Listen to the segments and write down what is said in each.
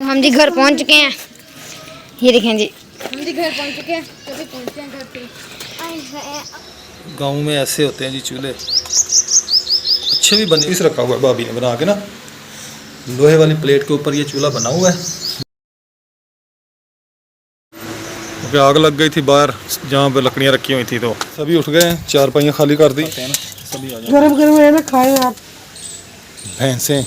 हम जी घर पहुंच चुके हैं। ये देखें जी, हम जी घर पहुंच चुके हैं। कभी पहुंचे हैं घर पे। गाँव में ऐसे होते हैं जी चूल्हे, अच्छे भी बने। इस रखा हुआ है भाभी ने बना के ना, लोहे वाली प्लेट के ऊपर ये चूल्हा बना हुआ है। क्योंकि आग लग गई थी बाहर जहाँ पे लकड़ियाँ रखी हुई थी, तो सभी उठ गए, चार पहियाँ खाली कर दी। सभी आ जाए, गरम गरम है ना, खाए आप। भैंसें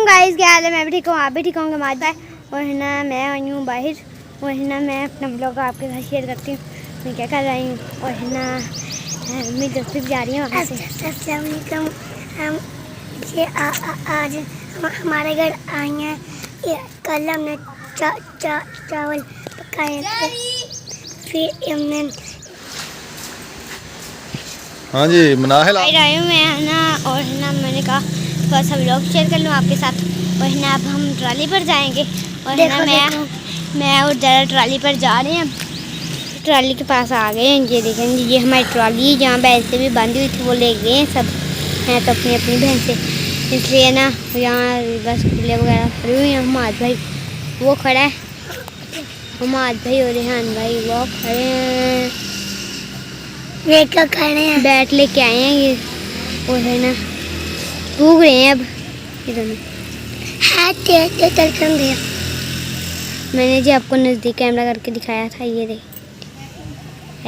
गाइस क्या हाल है? मैं भी ठीक हूँ, आप भी ठीक होंगे हमारे भाई। और है ना, मैं आई हूँ बाहर, और है ना मैं अपना ब्लॉग आपके साथ शेयर करती हूँ मैं क्या कर रही हूँ। और है ना मेरी दोस्त भी जा रही है वहाँ से। अस्सलाम वालेकुम। हम आज हमारे घर आई हैं। कल हमने चावल पकाए थे, फिर हमने हाँ जी मना है बाहर आई हूँ मैं, है ना। और है ना मैंने कहा थोड़ा सा ब्लॉग शेयर कर लूँ आपके साथ। और है ना अब हम ट्रॉली पर जाएंगे। और है ना मैं और ज़रा ट्रॉली पर जा रहे हैं। ट्रॉली के पास आ गए हैं। ये देखें जी, ये हमारी ट्रॉली है जहाँ भैंसें भी बांधी हुई थी, वो ले गए हैं सब हैं तो अपनी अपनी भैंसें। इसलिए ना यहाँ बस खुले वगैरह खड़ी हुई हैं। हमाद भाई वो खड़ा है, हमाद भाई और रेहान भाई वो खड़े हैं, लेकर खड़े हैं। बैट लेके आए हैं ये। और है ना भूग रहे हैं अब ये दोनों। तलकन दिया। मैंने जी आपको नज़दीक कैमरा करके दिखाया था। ये देख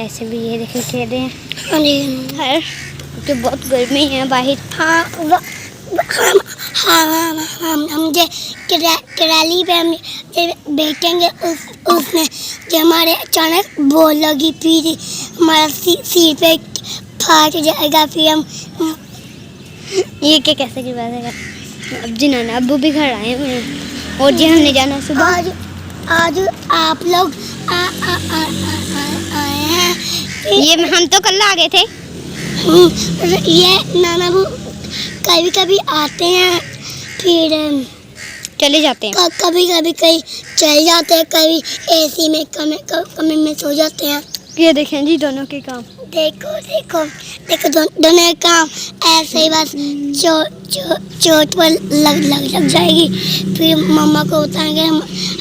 ऐसे भी ये देखें खेल रहे हैं। हाँ जी, है क्योंकि बहुत गर्मी है बाहर। हम जो ट्राली पे हम बैठेंगे उसमें जो हमारे अचानक बॉल लगी, फिर हमारा सिर पे फाट जाएगा, फिर हम ये क्या कैसे की बात है? अब जी नाना अब्बू भी घर आए हैं और जी हमने जाना सुबह। आज आप लोग आए हैं। ये हम तो कल आ गए थे। ये नाना वो कभी कभी आते हैं, फिर चले जाते हैं। कभी कभी कहीं चल जाते हैं, कभी एसी में कमरे में सो जाते हैं। ये देखें जी दोनों के काम। देखो देखो देखो दोनों काम ऐसे ही बस चोट पर लग जाएगी, फिर मम्मा को बताएंगे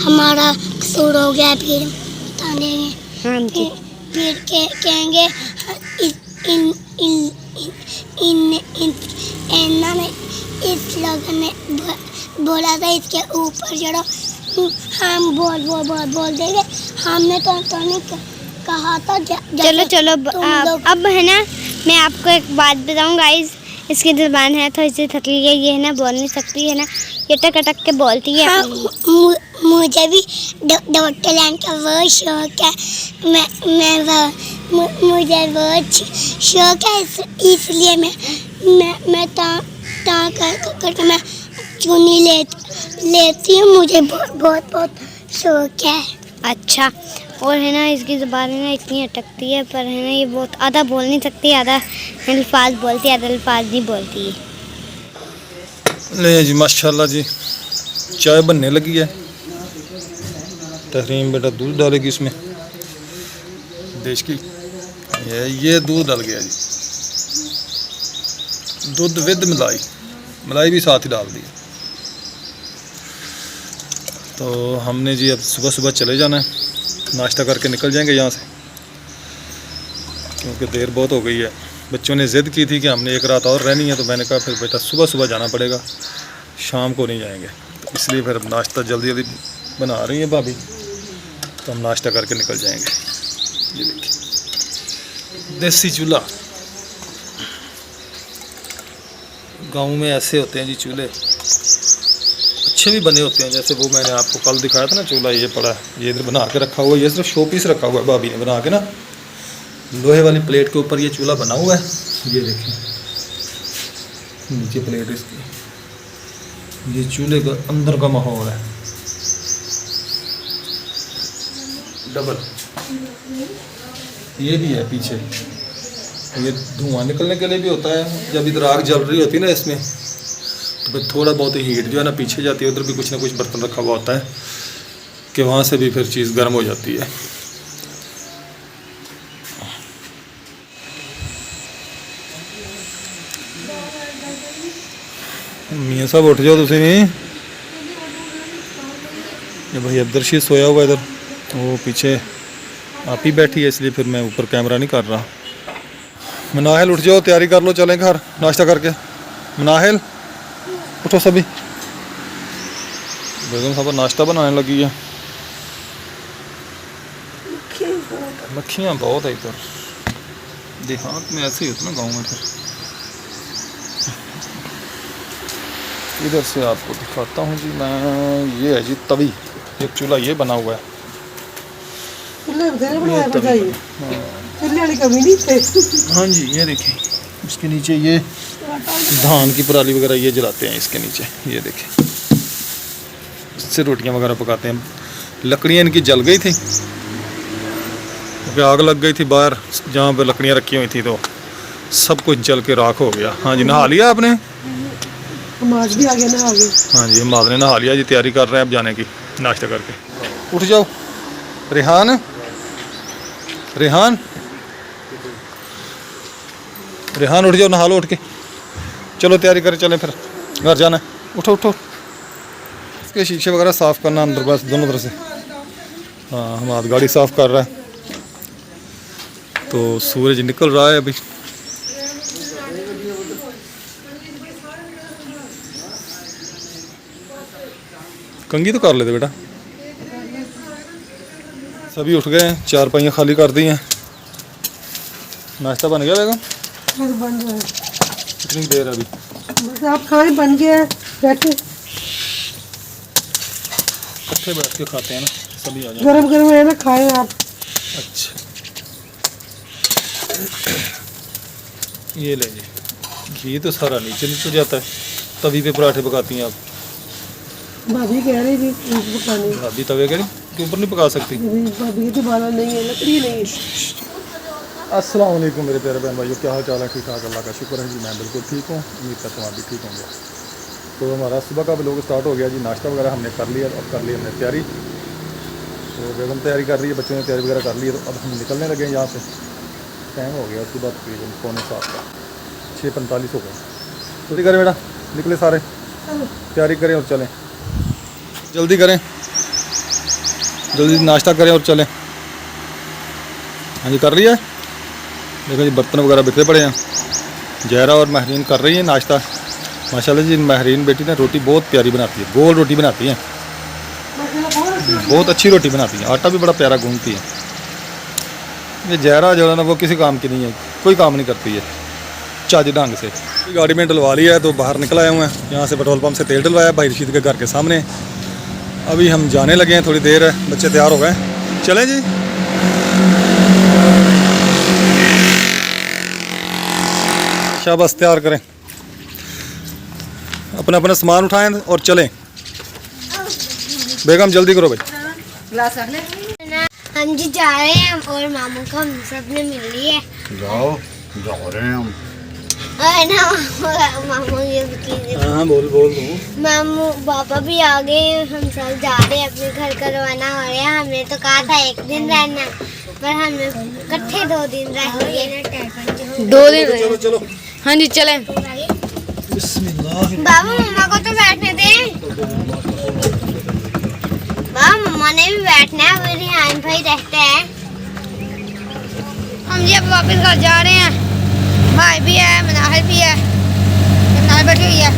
हमारा कसूर हो गया, फिर बता देंगे। हाँ जी। फिर कहेंगे इन्ना ने इस लोगों ने बोला था इसके ऊपर चढ़ो। हम बोल देंगे हमने तो नहीं कहा था। चलो अब है ना मैं आपको एक बात बताऊं गाइस, इसकी ज़ुबान है थोड़ी सी थकली है, ये है ना बोल नहीं सकती है ना, ये टक टक के बोलती है। हाँ, मुझे भी डॉक्टर लाइन का बहुत शौक है। मुझे बहुत शौक है, इसलिए मैं करके मैं चुनी लेती हूँ। मुझे बहुत शौक है। अच्छा। और है ना इसकी ज़ुबान है ना इतनी अटकती है, पर है ना ये बहुत आधा बोल नहीं सकती, आधा अल्फाज बोलती है, आधा अल्फाज नहीं बोलती है। ले जी माशाल्लाह जी, चाय बनने लगी है। तहरीम बेटा दूध डालेगी इसमें, देश की ये दूध डाल गया जी, दूध विद मलाई भी साथ ही डाल दी। तो हमने जी अब सुबह सुबह चले जाना है, नाश्ता करके निकल जाएंगे यहाँ से, क्योंकि देर बहुत हो गई है। बच्चों ने ज़िद की थी कि हमने एक रात और रहनी है, तो मैंने कहा फिर बेटा सुबह सुबह जाना पड़ेगा, शाम को नहीं जाएंगे। तो इसलिए फिर नाश्ता जल्दी जल्दी बना रही है भाभी, तो हम नाश्ता करके निकल जाएंगे। ये देखिए देसी चूल्हा, गाँव में ऐसे होते हैं जी चूल्हे, अच्छे भी बने होते हैं। जैसे वो मैंने आपको कल दिखाया था ना चूल्हा, ये पड़ा है, ये इधर बना के रखा हुआ है, ये सिर्फ शो पीस रखा हुआ है भाभी ने बना के ना, लोहे वाली प्लेट के ऊपर ये चूल्हा बना हुआ है। ये देखिए नीचे प्लेट इसकी, ये चूल्हे का अंदर का माहौल है डबल। ये भी है पीछे, ये धुआं निकलने के लिए भी होता है। जब इधर आग जल रही होती है ना इसमें, तो फिर थोड़ा बहुत हीट जो है ना पीछे जाती है, उधर भी कुछ ना कुछ बर्तन रखा हुआ होता है कि वहाँ से भी फिर चीज़ गर्म हो जाती है। मियाँ साहब उठ जाओ तुसी भी। ये भाई अब्दुर्शीद सोया हुआ इधर, वो पीछे आप ही बैठी है, इसलिए फिर मैं ऊपर कैमरा नहीं कर रहा। मनाहिल उठ जाओ, तैयारी कर लो, चलें घर नाश्ता करके। मनाहिल उठो सभी। बेगम साहब नाश्ता बनाने लगी है। मक्खियाँ बहुत है इधर, देहात में ऐसे ही होता ना, गाँव में। फिर इधर से आपको दिखाता हूँ जी मैं। ये है जी तवी, एक चूल्हा ये बना हुआ है। हाँ जी, ये देखें, इसके नीचे ये धान की पराली वगैरह ये जलाते हैं इसके नीचे, ये देखें, इससे रोटियां वगैरह पकाते हैं। लकड़ियाँ इनकी जल गई थी, क्योंकि आग लग गई थी बाहर जहाँ पे लकड़ियाँ रखी हुई थी, तो सब कुछ जल के राख हो गया। हाँ जी, नहा लिया आपने? हमाद भी आ गया, नहा गए। हाँ जी, हमाद ने नहा लिया जी, तैयारी कर रहे हैं अब जाने की नाश्ता करके। उठ जाओ रेहान, रेहान, रेहान उठ जाओ, नहा लो उठ के। चलो तैयारी करें, चलें फिर घर जाना है। उठो उठो। इसके शीशे वगैरह साफ़ करना अंदर, बस दोनों तरफ से। हाँ, हमाद गाड़ी साफ़ कर रहा है। तो सूरज निकल रहा है अभी। कंघी तो कर लेते बेटा। सभी उठ गए हैं, चारपाइयाँ खाली कर दी हैं। नाश्ता बन गया बेगम? बन रहा है। कितनी देर अभी? बस आप खाए, बन गया है, बैठे इकट्ठे बैठ के खाते हैं ना, सभी आ जाए। गरम गरम है ना, खाए आप। अच्छा, ये ले जी, घी तो सारा नीचे निकल जाता है। तवी पे पराठे पकाती हैं आप? भाभी कह रही थी पकाने, भाभी तवे के ऊपर नहीं पका सकती? भाभी तो बाला नहीं है, लकड़ी नहीं है। अस्सलाम वालेकुम मेरे प्यारे बहन भाइयों, क्या हाल चाल है? ठीक ठाक, अल्लाह का शुक्र है जी, मैं बिल्कुल ठीक हूँ। उम्मीद करता हूँ आप भी ठीक होंगे। तो हमारा सुबह का व्लॉग स्टार्ट हो गया जी। नाश्ता वगैरह हमने कर लिया और कर ली हमने तैयारी। तो बेगम तैयारी कर रही है, बच्चों ने तैयारी वगैरह कर ली है। तो अब हम निकलने लगे हैं यहाँ से। टाइम हो गया सुबह तकरीबन 6:45 का, 6:45 हो गया। तो करें बेटा, निकले सारे, तैयारी करें और चलें। जल्दी करें, जल्दी नाश्ता करें और चलें। हाँ जी, कर लिया है। देखो जी, बर्तन वगैरह बिखरे पड़े हैं। जहरा और महरीन कर रही है नाश्ता। माशाल्लाह जी, महरीन बेटी ने रोटी बहुत प्यारी बनाती है, गोल रोटी बनाती है, बहुत अच्छी रोटी बनाती है, आटा भी बड़ा प्यारा गूंथती है। ये जहरा जो है ना, वो किसी काम की नहीं है, कोई काम नहीं करती है चाज ढंग से। गाड़ी में डलवा लिया है, तो बाहर निकल आए हुए हैं। यहाँ से पेट्रोल पंप से तेल डलवाया भाई रशीद के घर के सामने। अभी हम जाने लगे हैं, थोड़ी देर है, बच्चे तैयार हो गए, चलें जी। शाबाश, तैयार करें, अपना अपना सामान उठाएं और चलें। बेगम जल्दी करो भाई। गिलास रख ले। हम जी जा रहे हैं और मामू को हम सब ने मिल ली है। जाओ, जा रहे हैं हम। और ना मामू ये चीज़, हाँ बोल बोल दूँ। मामू पापा भी आ गए हैं, हम सब जा रहे हैं, अपने घर का रवाना हो रहे हैं। हमने तो कहा था 1 दिन रहना, पर हमने इकट्ठे 2 दिन रहेंगे। 2 दिन चलो चलो। हाँ जी, चलें। बाबा मम्मा को तो बैठने दे। बाबा मम्मा ने भी बैठना है, वो रिहान भाई रहते हैं। हम जी अब वापस घर जा रहे हैं। भाई भी है, मनाहिल भी है, मनाहिल बैठी हुई है,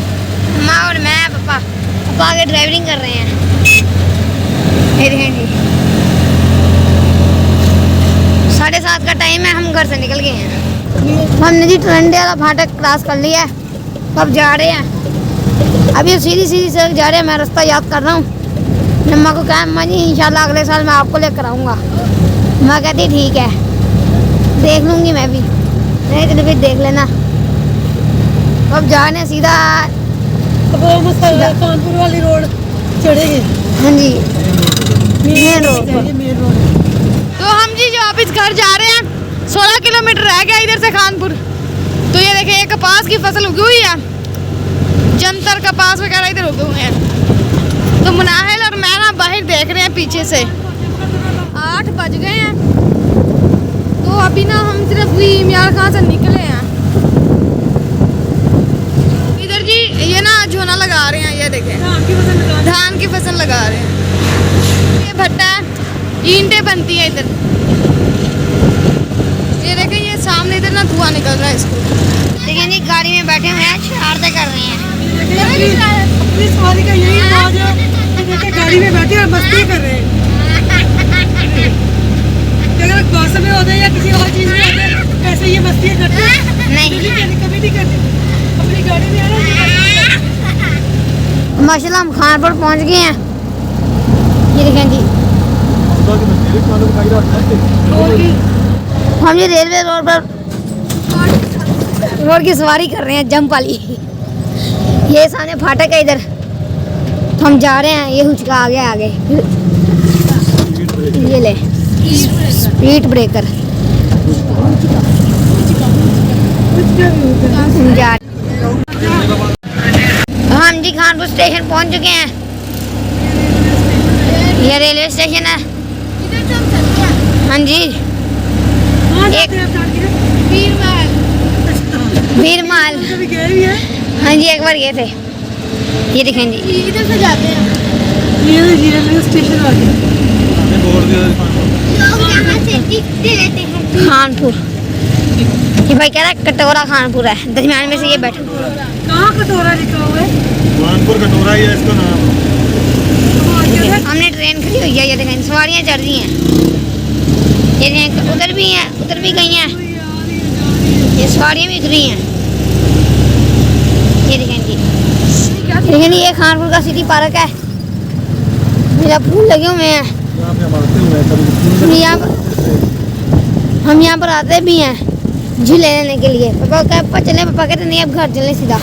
माँ और मैं, पापा। पापा आगे ड्राइविंग कर रहे हैं। ये देखें जी, 7:30 का टाइम है, हम घर से निकल गए हैं। हमने जी टरंडे वाला फाटक क्रॉस कर लिया है, अब जा रहे हैं। अभी सीधी सीधी सड़क जा रहे हैं। मैं रास्ता याद कर रहा हूँ। मम्मा को कहा, अम्मा जी इंशाल्लाह अगले साल मैं आपको लेकर आऊँगा। मैं कहती ठीक है, देख लूँगी मैं भी, नहीं तो फिर देख लेना। अब जाने सीधा कानपुर वाली रोड चढ़ेंगे। हाँ जी, मेन रोड पर। Main road. तो हम जी जो वापस घर जा रहे हैं, 16 किलोमीटर रह गया इधर से खानपुर। तो ये देखिए, एक कपास की फसल उगी हुई है, जंतर कपास वगैरह इधर उगे हुए हैं। तो मुनाहिल और मैं ना बाहर देख रहे हैं पीछे से। 8 बज गए हैं, तो अभी ना हम सिर्फ मियार खां से निकले हैं। धान की फसल लगा रहे हैं। ये भट्टा ईंटें बनती है इधर। ये देखें, ये सामने इधर ना धुआं निकल रहा है इसको। देखिए जी, गाड़ी में बैठे हुए हैं, शरारतें कर रहे हैं। अपनी सवारी का यही अंदाज है कि देखिए गाड़ी में बैठे और मस्ती कर रहे हैं। अगर बस में होते या किसी और चीज़ में होते ऐसे ये मस्ती करते हैं नहीं, कभी नहीं करते। अपनी गाड़ी में आना माशाल्लाह हम खानपुर पहुंच गए हैं। ये देखें जी, हम ये रेलवे रोड की सवारी कर रहे हैं, जंप वाली। ये सामने फाटक है इधर, तो हम जा रहे हैं। ये हुचका आगे आगे, ये ले स्पीड ब्रेकर। हम जी खानपुर स्टेशन पहुंच चुके हैं। ये रेलवे स्टेशन है। हाँ जी, एक वीरमाल। हाँ जी, एक बार गए थे। ये देखें जी, इधर से जाते हैं। ये रेलवे स्टेशन आ गया। खानपुर, ये भाई कह रहा है कटोरा खानपुर है, दरमियान में से ये बैठा। कहाँ कटोरा लिखा हुआ है? कानपुर कटोरा ही है इसका नाम। हमने ट्रेन खड़ी हुई है। ये देखें, सवारियाँ चढ़ रही हैं। ये देखें, उधर भी हैं, उधर भी गई हैं। ये सवारियाँ भी उतरी हैं। ये देखें जी, लेकिन ये खानपुर का सिटी पार्क है। मेरा फूल लगे हुए हैं। हम यहाँ पर आते भी हैं झूले लेने के लिए। पापा चले, पापा कहते नहीं अब घर चले सीधा।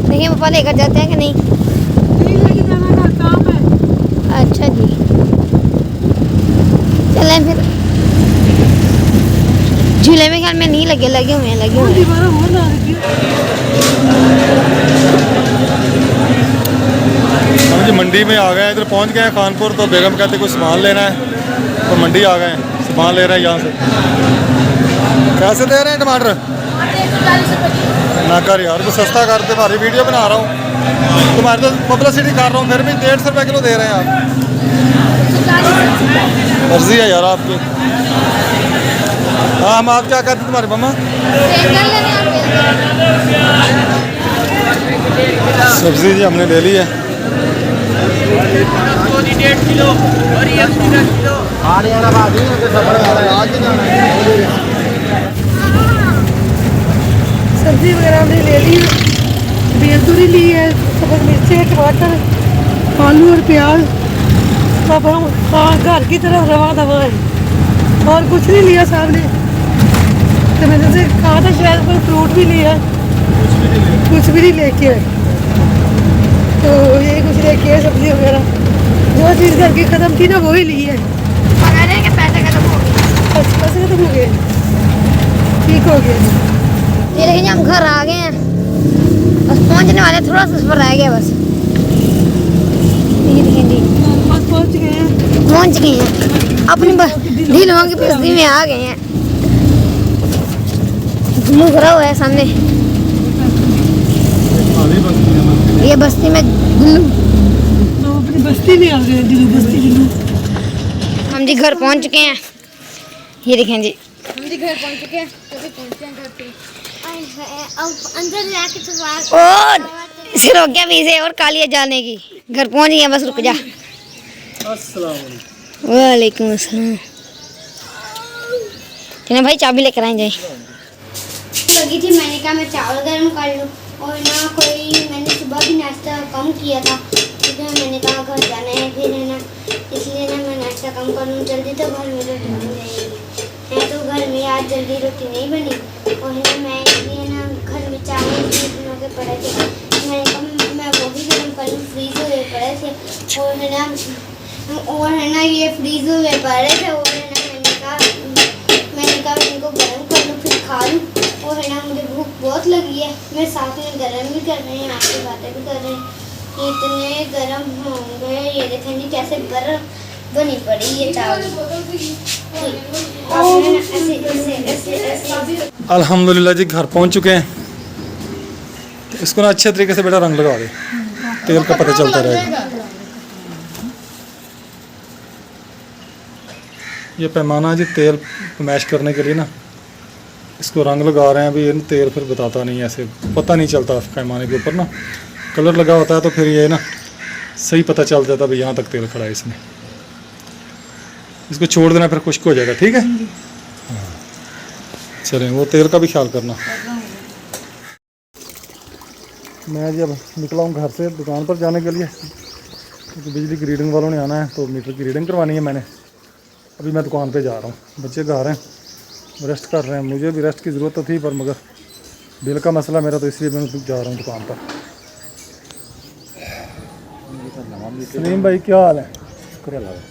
देखिए पापा लेकर जाते हैं कि नहीं। काम है। अच्छा जी, चलें फिर। झूले में ख्याल में नहीं लगे हुए हैं, लगे हुए हैं। दोबारा हो ना रही है। हम जी मंडी में आ गए हैं, इधर पहुंच गए हैं खानपुर। तो बेगम कहते कुछ सामान लेना है, तो मंडी आ गए हैं, सामान ले रहे हैं यहाँ से। कैसे दे रहे हैं टमाटर? ना कर यार, कुछ सस्ता कर, तुम्हारी वीडियो बना रहा हूँ, तुम्हारी तो पब्लिसिटी कर रहा हूँ, फिर भी 150 रुपये किलो दे रहे हैं आप। मर्जी है यार आपकी। हाँ, हम आप क्या कहते तुम्हारी मम्मा? सब्जी जी हमने ले ली है। सब्जी वगैरह हमने ले ली, बेलतुरी ली है, सब्ज मिर्चें, टमाटर, आलू और प्याज। अब हम घर की तरफ रवा दवा है और कुछ नहीं लिया सामने। तो मैंने से कहा था शायद कोई फ्रूट भी लिया, कुछ भी नहीं लेके आए। तो ये कुछ लेके आए, सब्जी वगैरह जो चीज़ घर की ख़त्म थी ना वही ली है। पैसे खत्म हो गए। अच्छा, पैसे खत्म हो गए, ठीक हो गया। ये देखिए, हम घर आ गए हैं, बस पहुंचने वाले, थोड़ा सा सफर रह गया बस। ये देखिए जी, बस पहुँच गए हैं। पहुंच गए हैं, अपनी ढीलों की बस्ती में आ गए हैं। गुल्लू खड़ा हुआ है सामने, ये बस्ती में गुल्लू। तो अपनी बस्ती में आ गए, दिल्ली बस्ती दिल्ली। हम जी घर पहुंच चुके हैं। ये देखें जी, हम जी घर पहुंच चुके हैं। कभी पहुंचते हैं घर पे। अब अंदर जाके तो और सिर हो गया पीछे और कालिया जाने की। घर पहुंच गए, बस रुक जा। वालेकुम अस्सलाम। चलो भाई, चाबी लेकर आए जाए। लगी थी, मैंने कहा मैं चावल गर्म कर लूँ। और ना कोई, मैंने सुबह भी नाश्ता कम किया था, क्योंकि मैंने कहा घर जाना है, फिर है ना, इसलिए ना मैं नाश्ता कम कर लूँ। जल्दी तो घर में रोटी बन जाएगी। मैं तो घर में आज जल्दी रोटी नहीं बनी, और है ना मैं इसलिए ना घर में चावल दिनों के पड़े थे, मैंने कहा मैं वो भी गर्म कर लूँ। फ्रीज हुए पड़े थे, और है ना ये फ्रीज हुए पड़े थे, और है ना मैंने कहा इनको गर्म कर लूँ फिर खा लूँ। और है ना मुझे भूख बहुत लगी है, मैं साथ में गर्म भी कर रहे हैं, आपसे बातें भी कर रहे हैं। इतने गर्म होंगे, ये देखें जी कैसे बर्फ बनी पड़ी ये चावल। अल्हम्दुलिल्लाह जी घर पहुंच चुके हैं। इसको ना अच्छे तरीके से बेटा रंग लगा दे। तेल का पता चलता रहेगा। ये पैमाना जी तेल मैश करने के लिए ना, इसको रंग लगा रहे हैं अभी। ये ना तेल फिर बताता नहीं, ऐसे पता नहीं चलता पैमाने के ऊपर ना कलर लगा होता है, तो फिर ये ना सही पता चल जाता भाई यहाँ तक तेल खड़ा है इसमें। इसको छोड़ देना, फिर खुश्क हो जाएगा। ठीक है, हाँ। चलें, वो तेल का भी ख्याल करना। मैं जी अब निकला हूँ घर से दुकान पर जाने के लिए, क्योंकि बिजली की रीडिंग वालों ने आना है, तो मीटर की रीडिंग करवानी है मैंने। अभी मैं दुकान पे जा रहा हूँ, बच्चे घर हैं, रेस्ट कर रहे हैं। मुझे भी रेस्ट की ज़रूरत तो थी, पर मगर बिल का मसला मेरा, तो इसलिए मैं जा रहा हूँ दुकान पर। सलीम भाई क्या हाल है?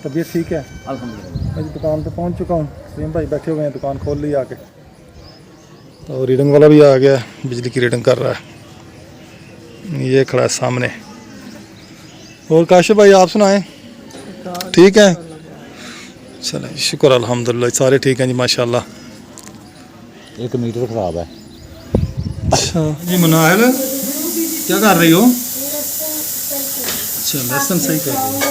तबीयत ठीक है? मैं जी दुकान पे पहुँच चुका हूँ। सलीम भाई बैठे हुए हैं, दुकान खोल ली आके। तो रीडिंग वाला भी आ गया, बिजली की रीडिंग कर रहा है, ये खड़ा है सामने। और काशिफ भाई आप सुनाएं, ठीक है? चलें, शुक्र अल्हम्दुलिल्लाह, सारे ठीक हैं जी माशाल्लाह। एक मीटर खराब है। अच्छा जी, मुनाहिल क्या कर रही हो? अच्छा, लहसुन सही कर रही हो।